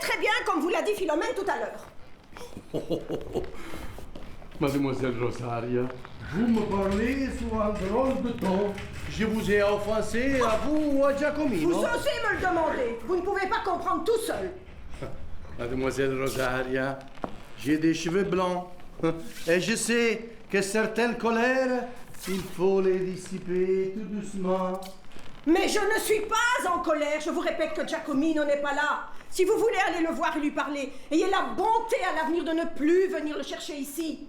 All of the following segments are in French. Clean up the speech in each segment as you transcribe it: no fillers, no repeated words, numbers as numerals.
très bien, comme vous l'a dit Philomène tout à l'heure. Mademoiselle Rosaria, vous me parlez sous un drôle de ton. Je vous ai offensé à vous ou à Giacomino? Vous osez me le demander. Vous ne pouvez pas comprendre tout seul. Mademoiselle Rosaria, j'ai des cheveux blancs. Et je sais que certaines colères, il faut les dissiper tout doucement. Mais je ne suis pas en colère. Je vous répète que Giacomino n'est pas là. Si vous voulez aller le voir et lui parler, ayez la bonté à l'avenir de ne plus venir le chercher ici.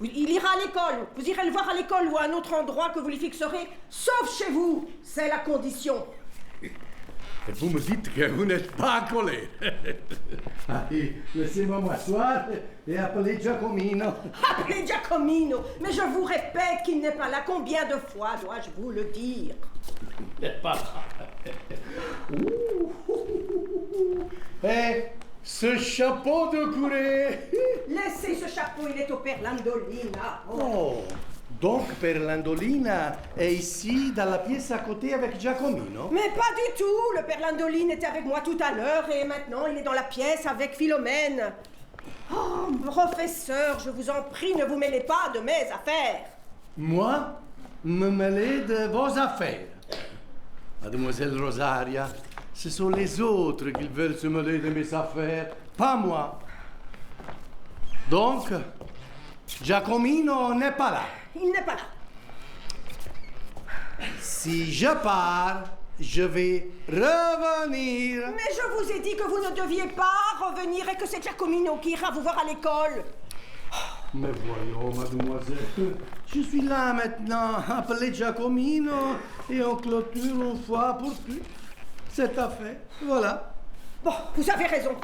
Il ira à l'école. Vous irez le voir à l'école ou à un autre endroit que vous lui fixerez, sauf chez vous. C'est la condition. Et vous me dites que vous n'êtes pas en colère. Allez, laissez-moi m'asseoir et appelez Giacomino. Appelez Giacomino. Mais je vous répète qu'il n'est pas là. Combien de fois dois-je vous le dire? Il n'est pas là. Et ce chapeau de curé. Laissez ce chapeau, il est au Père Landolina. Oh, donc Père Landolina est ici dans la pièce à côté avec Giacomino? Mais pas du tout. Le Père Landolina était avec moi tout à l'heure et maintenant il est dans la pièce avec Philomène. Oh, professeur, je vous en prie, ne vous mêlez pas de mes affaires. Moi, me mêler de vos affaires. Mademoiselle Rosaria, ce sont les autres qui veulent se mêler de mes affaires, pas moi. Donc, Giacomino n'est pas là. Il n'est pas là. Si je pars, je vais revenir. Mais je vous ai dit que vous ne deviez pas revenir et que c'est Giacomino qui ira vous voir à l'école. Mais voyons, mademoiselle, je suis là maintenant. Appelez Giacomino et on clôture une fois pour toutes cette affaire. Voilà. Bon, vous avez raison.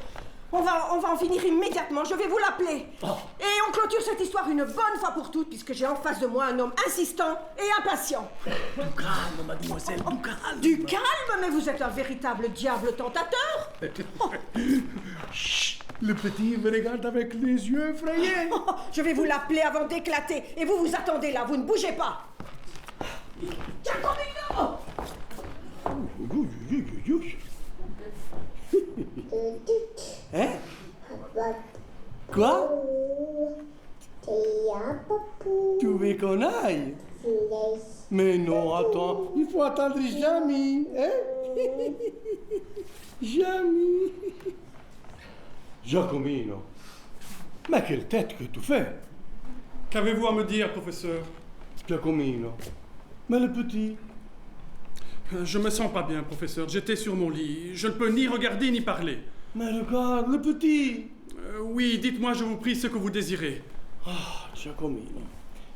On va en finir immédiatement. Je vais vous l'appeler. Oh. Et on clôture cette histoire une bonne fois pour toutes, puisque j'ai en face de moi un homme insistant et impatient. Du calme, mademoiselle, du calme. Du calme, mais vous êtes un véritable diable tentateur. Chut, le petit me regarde avec les yeux effrayés. Je vais vous l'appeler avant d'éclater. Et vous vous attendez là, vous ne bougez pas. Giacomino! Hein? Quoi? Tu veux qu'on aille? Mais non, attends, il faut attendre Jamy, hein? Jamy. Giacomino, mais quelle tête que tu fais? Qu'avez-vous à me dire, professeur? Giacomino, mais le petit? Je me sens pas bien, professeur. J'étais sur mon lit. Je ne peux ni regarder ni parler. Mais regarde, le petit! Oui, dites-moi, je vous prie, ce que vous désirez. Ah, Giacomino,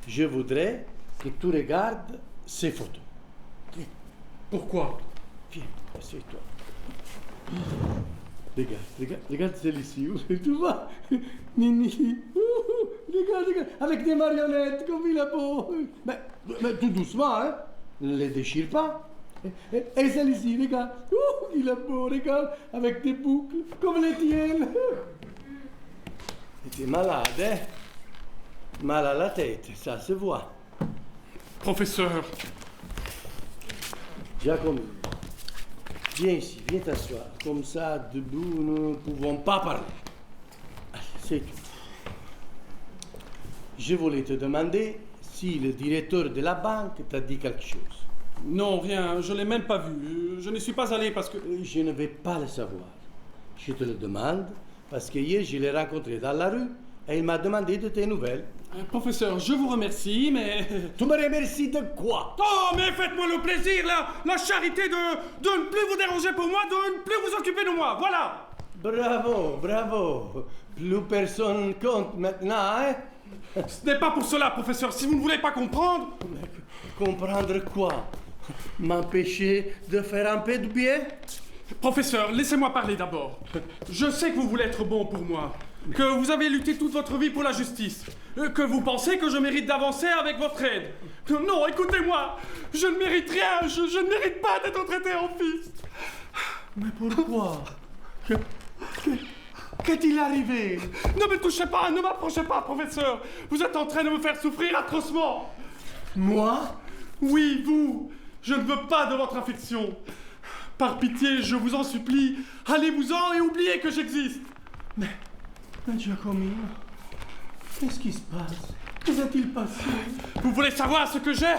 je voudrais que tu regardes ces photos. Viens, Pourquoi? viens, assieds-toi. Regarde celle-ci, tu vois? Nini, regarde, avec des marionnettes, comme il est beau. Mais tout doucement, hein? Ne les déchire pas. Et celle-ci, regarde, il est beau, regarde, avec des boucles, comme les tiennes. Tu es malade, hein? Mal à la tête, ça se voit. Professeur, Giacomino, viens ici, viens t'asseoir. Comme ça, debout, nous ne pouvons pas parler. Allez, c'est tout. Je voulais te demander si le directeur de la banque t'a dit quelque chose. non, rien. Je ne l'ai même pas vu. Je ne suis pas allé parce que... Je ne vais pas le savoir. Je te le demande parce que hier, je l'ai rencontré dans la rue et il m'a demandé de tes nouvelles. Professeur, je vous remercie, mais... Tu me remercies de quoi? Oh, mais faites-moi le plaisir, la charité de ne plus vous déranger pour moi, de ne plus vous occuper de moi, voilà. Bravo, bravo. Plus personne compte maintenant, hein? Ce n'est pas pour cela, professeur. Si vous ne voulez pas comprendre... Comprendre quoi? M'empêcher de faire un peu de bien? Professeur, laissez-moi parler d'abord. Je sais que vous voulez être bon pour moi, que vous avez lutté toute votre vie pour la justice, que vous pensez que je mérite d'avancer avec votre aide. Non, écoutez-moi, je ne mérite rien, je ne mérite pas d'être traité en fils. Mais pourquoi? Qu'est-il arrivé? Ne me touchez pas, ne m'approchez pas, professeur. Vous êtes en train de me faire souffrir atrocement. Moi? Oui, vous. Je ne veux pas de votre affection. Par pitié, je vous en supplie, allez-vous-en et oubliez que j'existe. Mais Giacomino, qu'est-ce qui se passe? Que s'est-il passé? Vous voulez savoir ce que j'ai?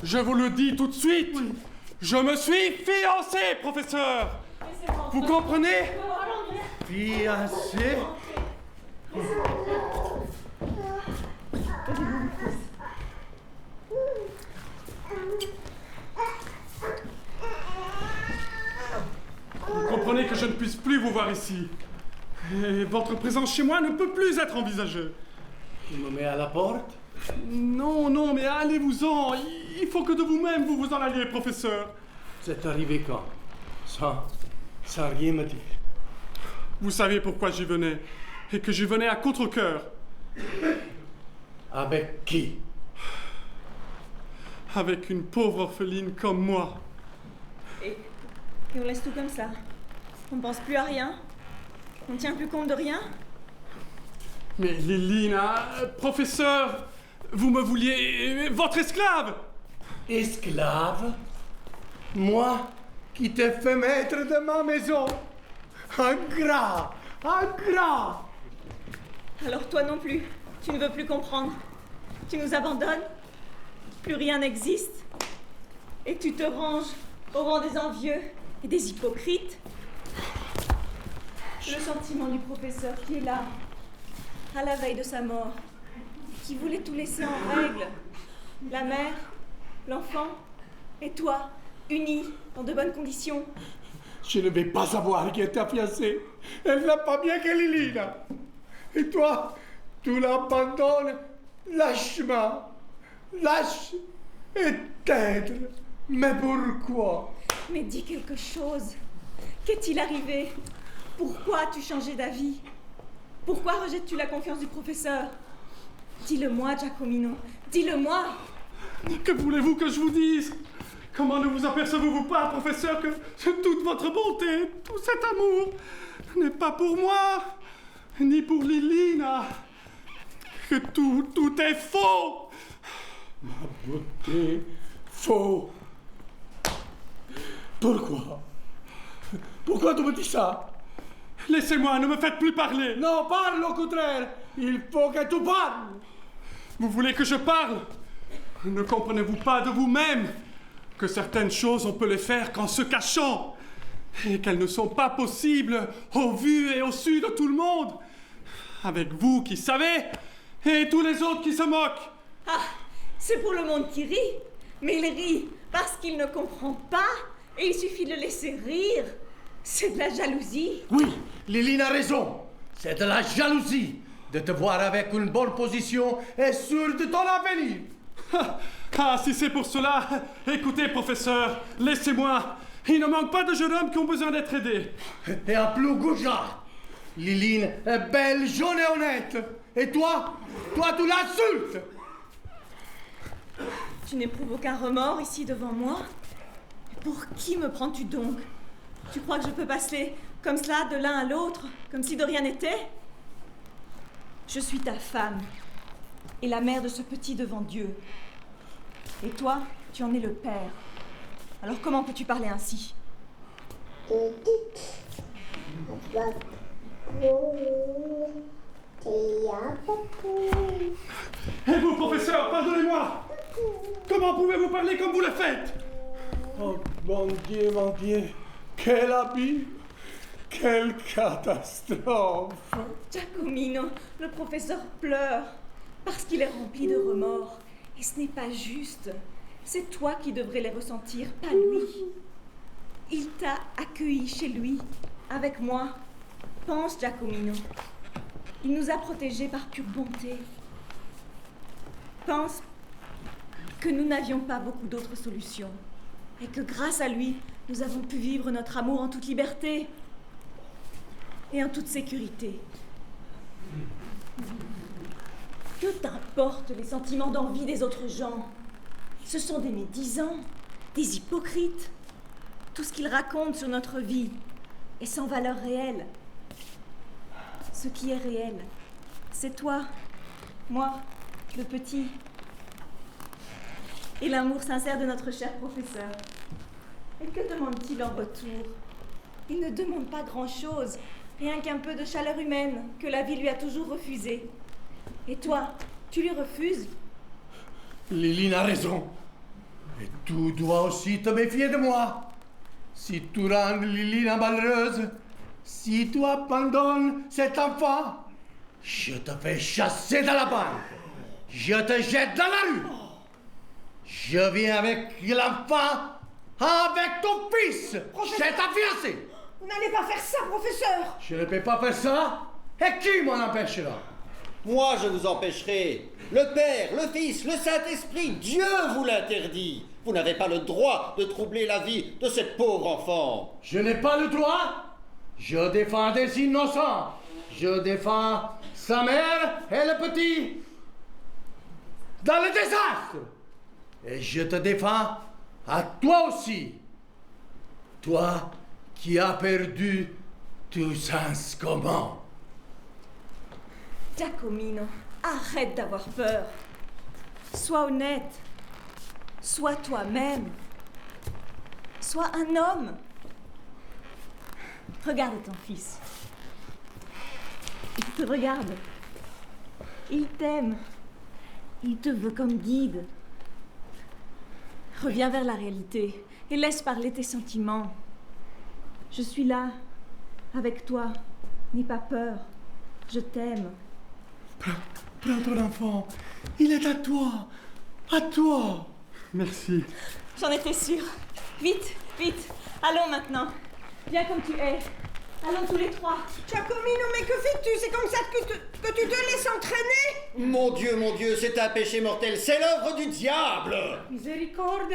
Je vous le dis tout de suite. Oui. Je me suis fiancé, professeur. Vous comprenez? Fiancé? Vous comprenez que je ne puisse plus vous voir ici. Et votre présence chez moi ne peut plus être envisagée. Tu me mets à la porte? Non, non, mais allez-vous-en. Il faut que de vous-même vous vous en alliez, professeur. C'est arrivé quand? Sans rien me dire. Vous savez pourquoi j'y venais. Et que j'y venais à contre-cœur. Avec qui? Avec une pauvre orpheline comme moi. Et on laisse tout comme ça. On ne pense plus à rien. On ne tient plus compte de rien. Mais Lilina, professeur, vous me vouliez votre esclave. Esclave? Moi qui t'ai fait maître de ma maison? Ingrat! Ingrat! Alors toi non plus, tu ne veux plus comprendre. Tu nous abandonnes. Plus rien n'existe. Et tu te ranges au rang des envieux et des hypocrites. Le sentiment du professeur qui est là, à la veille de sa mort, qui voulait tout laisser en règle. La mère, l'enfant et toi, unis dans de bonnes conditions. Je ne vais pas savoir qui est ta fiancée. Elle n'a pas bien que Lilina. Et toi, tu l'abandonnes lâchement. Lâche et tendre. Mais pourquoi? Mais dis quelque chose. Qu'est-il arrivé? Pourquoi as-tu changé d'avis? Pourquoi rejettes-tu la confiance du professeur? Dis-le-moi, Giacomino. Dis-le-moi. Que voulez-vous que je vous dise? Comment ne vous apercevez-vous pas, professeur, que toute votre bonté, tout cet amour n'est pas pour moi, ni pour Lilina, que tout est faux. Ma beauté, faux. Pourquoi? Pourquoi tu me dis ça? Laissez-moi, ne me faites plus parler. Non, parle au contraire. Il faut que tu parles. Vous voulez que je parle? Ne comprenez-vous pas de vous-même que certaines choses, on peut les faire qu'en se cachant, et qu'elles ne sont pas possibles au vu et au su de tout le monde, avec vous qui savez, et tous les autres qui se moquent. Ah, c'est pour le monde qui rit, mais il rit parce qu'il ne comprend pas, et il suffit de le laisser rire. C'est de la jalousie. Oui, Lilina a raison. C'est de la jalousie de te voir avec une bonne position et sûr de ton avenir. Ah, si c'est pour cela, écoutez, professeur, laissez-moi. Il ne manque pas de jeunes hommes qui ont besoin d'être aidés. Et un plus goujat. Liline est belle, jaune et honnête. Et toi tu l'insultes. Tu n'éprouves aucun remords ici devant moi? Pour qui me prends-tu donc? Tu crois que je peux passer comme cela de l'un à l'autre, comme si de rien n'était? Je suis ta femme et la mère de ce petit devant Dieu. Et toi, tu en es le père. Alors comment peux-tu parler ainsi? Et vous, professeur, pardonnez-moi. Comment pouvez-vous parler comme vous le faites? Oh, mon Dieu, quel abîme, quelle catastrophe. Giacomino, le professeur pleure parce qu'il est rempli de remords. Et ce n'est pas juste. C'est toi qui devrais les ressentir, pas lui. Il t'a accueilli chez lui, avec moi. Pense, Giacomino. Il nous a protégés par pure bonté. Pense que nous n'avions pas beaucoup d'autres solutions. Et que grâce à lui, nous avons pu vivre notre amour en toute liberté. Et en toute sécurité. Que t'importent les sentiments d'envie des autres gens? Ce sont des médisants, des hypocrites. Tout ce qu'ils racontent sur notre vie est sans valeur réelle. Ce qui est réel, c'est toi, moi, le petit, et l'amour sincère de notre cher professeur. Et que demande-t-il en retour? Il ne demande pas grand-chose, rien qu'un peu de chaleur humaine que la vie lui a toujours refusée. Et toi, tu lui refuses? Liline a raison. Et tu dois aussi te méfier de moi. Si tu rends Liline malheureuse, si tu abandonnes cet enfant, je te fais chasser de la banque. Je te jette dans la rue. Je viens avec l'enfant, avec ton fils. C'est ta fiancée. Vous n'allez pas faire ça, professeur! Je ne peux pas faire ça. Et qui m'en empêchera? Moi, je vous empêcherai. Le Père, le Fils, le Saint-Esprit, Dieu vous l'interdit. Vous n'avez pas le droit de troubler la vie de cette pauvre enfant. Je n'ai pas le droit. Je défends des innocents. Je défends sa mère et le petit dans le désastre. Et je te défends à toi aussi. Toi qui as perdu tout sens commun. Giacomino, arrête d'avoir peur. Sois honnête. Sois toi-même. Sois un homme. Regarde ton fils. Il te regarde. Il t'aime. Il te veut comme guide. Reviens vers la réalité et laisse parler tes sentiments. Je suis là, avec toi. N'aie pas peur. Je t'aime. Prends ton enfant. Il est à toi. À toi. Merci. J'en étais sûre. Vite, vite. Allons maintenant. Viens comme tu es. Allons tous les trois. Giacomino, mais que fais-tu? C'est comme ça que tu te laisses entraîner? Mon Dieu, c'est un péché mortel. C'est l'œuvre du diable. Miséricorde.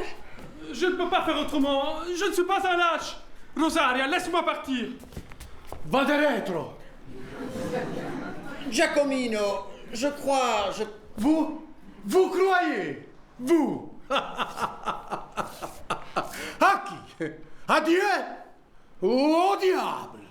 Je ne peux pas faire autrement. Je ne suis pas un lâche. Rosaria, laisse-moi partir. Va de retro. Giacomino, je crois... Vous croyez? Vous? À qui? À Dieu? Ou au diable?